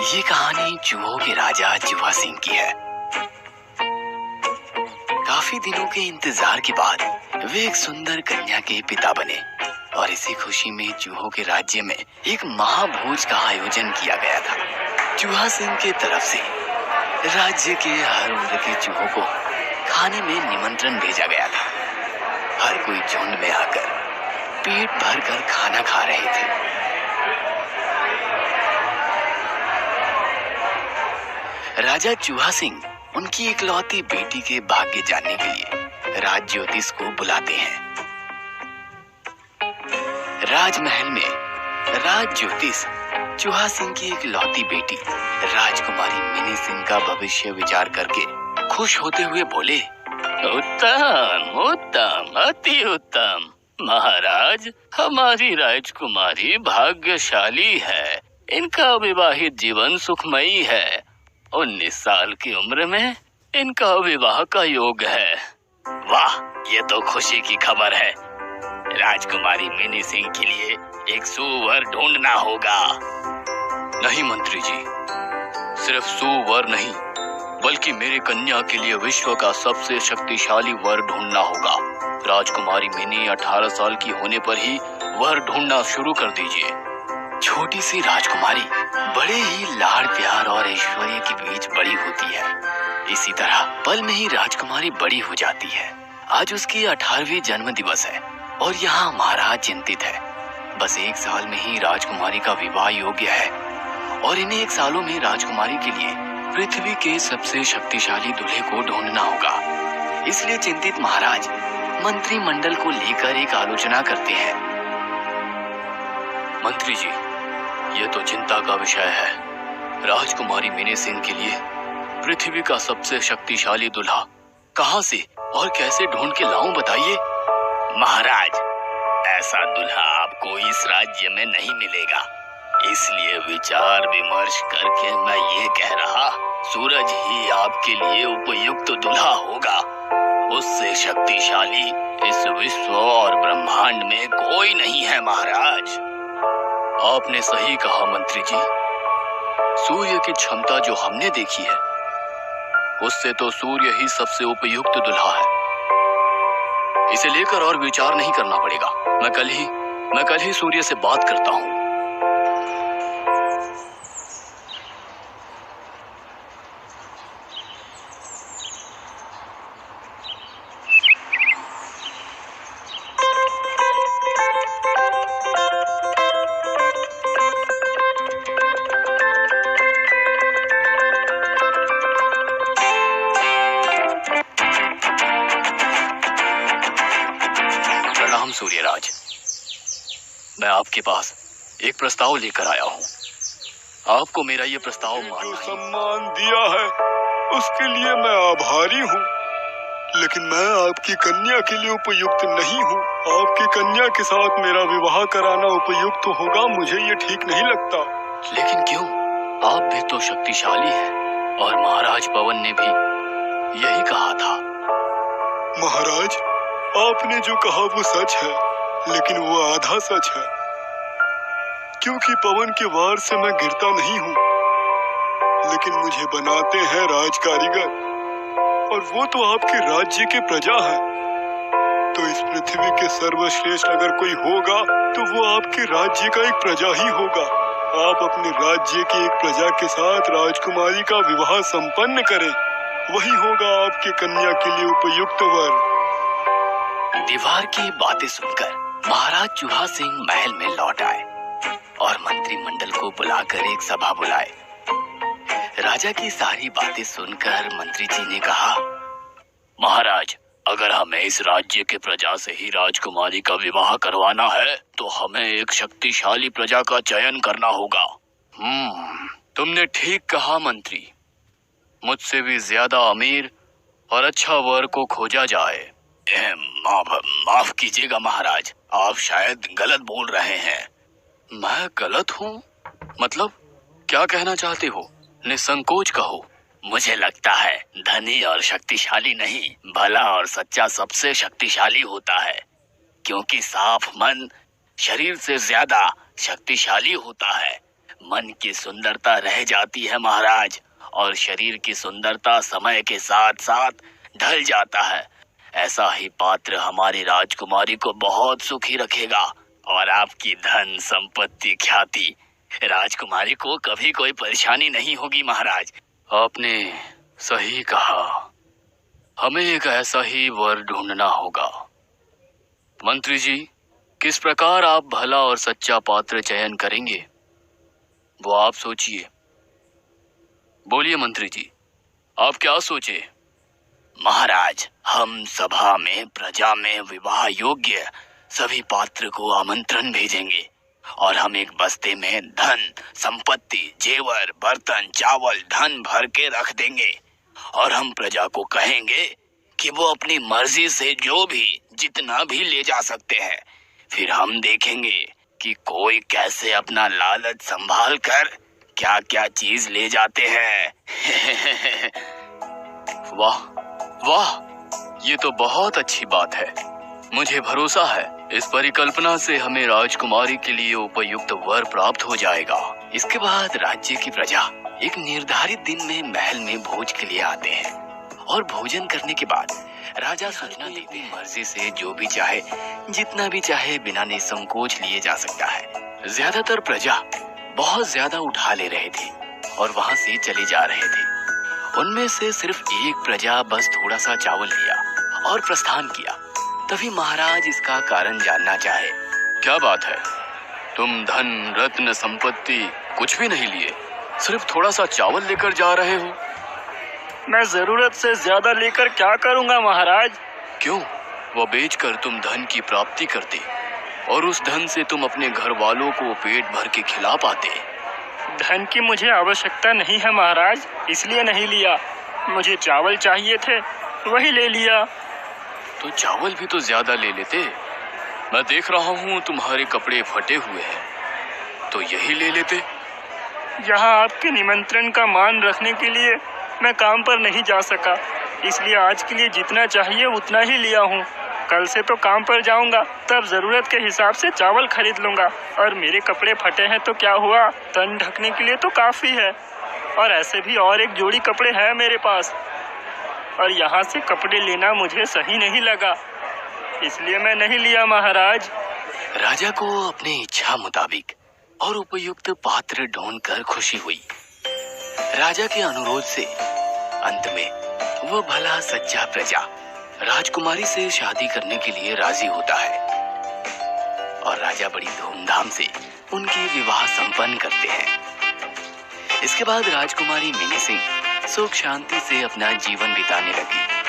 ये कहानी चूहों के राजा चूहा सिंह की है। काफी दिनों के इंतजार के बाद वे एक सुंदर कन्या के पिता बने और इसी खुशी में चूहों के राज्य में एक महाभोज का आयोजन किया गया था। चूहा सिंह के तरफ से राज्य के हर उम्र के चूहों को खाने में निमंत्रण भेजा गया था। हर कोई झुंड में आकर पेट भरकर खाना खा रहे थे। राजा चूहा सिंह उनकी इकलौती बेटी के भाग्य जानने के लिए राज ज्योतिष को बुलाते हैं। राजमहल में राज ज्योतिष चूहा सिंह की इकलौती बेटी राजकुमारी मिनी सिंह का भविष्य विचार करके खुश होते हुए बोले, उत्तम उत्तम अति उत्तम महाराज, हमारी राजकुमारी भाग्यशाली है। इनका विवाहित जीवन सुखमयी है। 19 साल की उम्र में इनका विवाह का योग है। वाह, ये तो खुशी की खबर है। राजकुमारी मिनी सिंह के लिए एक सुवर ढूंढना होगा। नहीं मंत्री जी, सिर्फ सुवर नहीं बल्कि मेरे कन्या के लिए विश्व का सबसे शक्तिशाली वर ढूंढना होगा। राजकुमारी मिनी 18 साल की होने पर ही वर ढूंढना शुरू कर दीजिए। छोटी सी राजकुमारी बड़े ही लाड़ प्यार और ऐश्वर्य के बीच बड़ी होती है। इसी तरह पल में ही राजकुमारी बड़ी हो जाती है। आज उसकी 18वीं जन्म दिवस है और यहाँ महाराज चिंतित है। बस 1 साल में ही राजकुमारी का विवाह योग्य है और इन्हें 1 सालों में राजकुमारी के लिए पृथ्वी के सबसे शक्तिशाली दूल्हे को ढूंढना होगा। इसलिए चिंतित महाराज मंत्रिमंडल को लेकर एक आलोचना करते हैं। मंत्री जी, ये तो चिंता का विषय है। राजकुमारी मिनी सिंह के लिए पृथ्वी का सबसे शक्तिशाली दूल्हा कहाँ से और कैसे ढूंढ के लाऊं, बताइए। महाराज, ऐसा दूल्हा आपको इस राज्य में नहीं मिलेगा। इसलिए विचार विमर्श करके मैं ये कह रहा, सूरज ही आपके लिए उपयुक्त दूल्हा होगा। उससे शक्तिशाली इस विश्व और ब्रह्मांड में कोई नहीं है महाराज। आपने सही कहा मंत्री जी। सूर्य की क्षमता जो हमने देखी है उससे तो सूर्य ही सबसे उपयुक्त दूल्हा है। इसे लेकर और विचार नहीं करना पड़ेगा। मैं कल ही सूर्य से बात करता हूँ। सूर्यराज, मैं आपके पास एक प्रस्ताव लेकर आया हूँ। आपको मेरा ये प्रस्ताव जो सम्मान दिया है उसके लिए मैं आभारी हूँ, लेकिन मैं आपकी कन्या के लिए उपयुक्त नहीं हूँ। आपकी कन्या के साथ मेरा विवाह कराना उपयुक्त होगा, मुझे ये ठीक नहीं लगता। लेकिन क्यों? आप भी तो शक्तिशाली हैं और महाराज पवन ने भी यही कहा था। महाराज, आपने जो कहा वो सच है, लेकिन वो आधा सच है, क्योंकि पवन के वार से मैं गिरता नहीं हूँ, लेकिन मुझे बनाते हैं राज कारीगर और वो तो आपके राज्य के प्रजा है। तो इस पृथ्वी के सर्वश्रेष्ठ अगर कोई होगा तो वो आपके राज्य का एक प्रजा ही होगा। आप अपने राज्य की एक प्रजा के साथ राजकुमारी का विवाह संपन्न करें, वही होगा आपके कन्या के लिए उपयुक्त वर। दीवार की बातें सुनकर महाराज चूहा सिंह महल में लौट आए और मंत्रिमंडल को बुलाकर एक सभा बुलाए। राजा की सारी बातें सुनकर मंत्री जी ने कहा, महाराज, अगर हमें इस राज्य के प्रजा से ही राजकुमारी का विवाह करवाना है तो हमें एक शक्तिशाली प्रजा का चयन करना होगा। तुमने ठीक कहा मंत्री। मुझसे भी ज्यादा अमीर और अच्छा वर को खोजा जाए। माफ कीजिएगा महाराज, आप शायद गलत बोल रहे हैं। मैं गलत हूँ? मतलब क्या कहना चाहते हो? निसंकोच कहो। मुझे लगता है धनी और शक्तिशाली नहीं, भला और सच्चा सबसे शक्तिशाली होता है, क्योंकि साफ मन शरीर से ज्यादा शक्तिशाली होता है। मन की सुंदरता रह जाती है महाराज, और शरीर की सुंदरता समय के साथ साथ ढल जाता है। ऐसा ही पात्र हमारी राजकुमारी को बहुत सुखी रखेगा, और आपकी धन संपत्ति ख्याति राजकुमारी को कभी कोई परेशानी नहीं होगी महाराज। आपने सही कहा, हमें एक ऐसा ही वर ढूंढना होगा। मंत्री जी, किस प्रकार आप भला और सच्चा पात्र चयन करेंगे, वो आप सोचिए। बोलिए मंत्री जी, आप क्या सोचे? महाराज, हम सभा में प्रजा में विवाह योग्य सभी पात्र को आमंत्रण भेजेंगे, और हम एक बस्ते में धन संपत्ति जेवर बर्तन चावल धन भर के रख देंगे, और हम प्रजा को कहेंगे कि वो अपनी मर्जी से जो भी जितना भी ले जा सकते हैं। फिर हम देखेंगे कि कोई कैसे अपना लालच संभाल कर क्या क्या चीज ले जाते हैं। वाह वाह, ये तो बहुत अच्छी बात है। मुझे भरोसा है इस परिकल्पना से हमें राजकुमारी के लिए उपयुक्त वर प्राप्त हो जाएगा। इसके बाद राज्य की प्रजा एक निर्धारित दिन में महल में भोज के लिए आते हैं, और भोजन करने के बाद राजा सूचना देते हैं मर्जी से जो भी चाहे जितना भी चाहे बिना निसंकोच लिए जा सकता है। ज्यादातर प्रजा बहुत ज्यादा उठा ले रहे थे और वहाँ से चले जा रहे थे। उनमें से सिर्फ एक प्रजा बस थोड़ा सा चावल लिया और प्रस्थान किया। तभी महाराज इसका कारण जानना चाहे। क्या बात है, तुम धन रत्न संपत्ति कुछ भी नहीं लिए, सिर्फ थोड़ा सा चावल लेकर जा रहे हो? मैं जरूरत से ज्यादा लेकर क्या करूंगा महाराज? क्यों, वो बेचकर तुम धन की प्राप्ति करते और उस धन से तुम अपने घर वालों को पेट भर के खिला पाते। धन की मुझे आवश्यकता नहीं है महाराज, इसलिए नहीं लिया। मुझे चावल चाहिए थे, वही ले लिया। तो चावल भी तो ज्यादा ले लेते। मैं देख रहा हूँ तुम्हारे कपड़े फटे हुए हैं, तो यही ले लेते। यहाँ आपके निमंत्रण का मान रखने के लिए मैं काम पर नहीं जा सका, इसलिए आज के लिए जितना चाहिए उतना ही लिया हूँ। कल से तो काम पर जाऊंगा, तब जरूरत के हिसाब से चावल खरीद लूंगा। और मेरे कपड़े फटे हैं तो क्या हुआ, तन ढकने के लिए तो काफी है। और ऐसे भी और एक जोड़ी कपड़े हैं मेरे पास, और यहाँ से कपड़े लेना मुझे सही नहीं लगा, इसलिए मैं नहीं लिया महाराज। राजा को अपनी इच्छा मुताबिक और उपयुक्त पात्र ढूंढकर खुशी हुई। राजा के अनुरोध से अंत में वह भला सच्चा प्रजा राजकुमारी से शादी करने के लिए राजी होता है, और राजा बड़ी धूमधाम से उनकी विवाह संपन्न करते हैं। इसके बाद राजकुमारी मिनी सिंह सुख शांति से अपना जीवन बिताने लगी।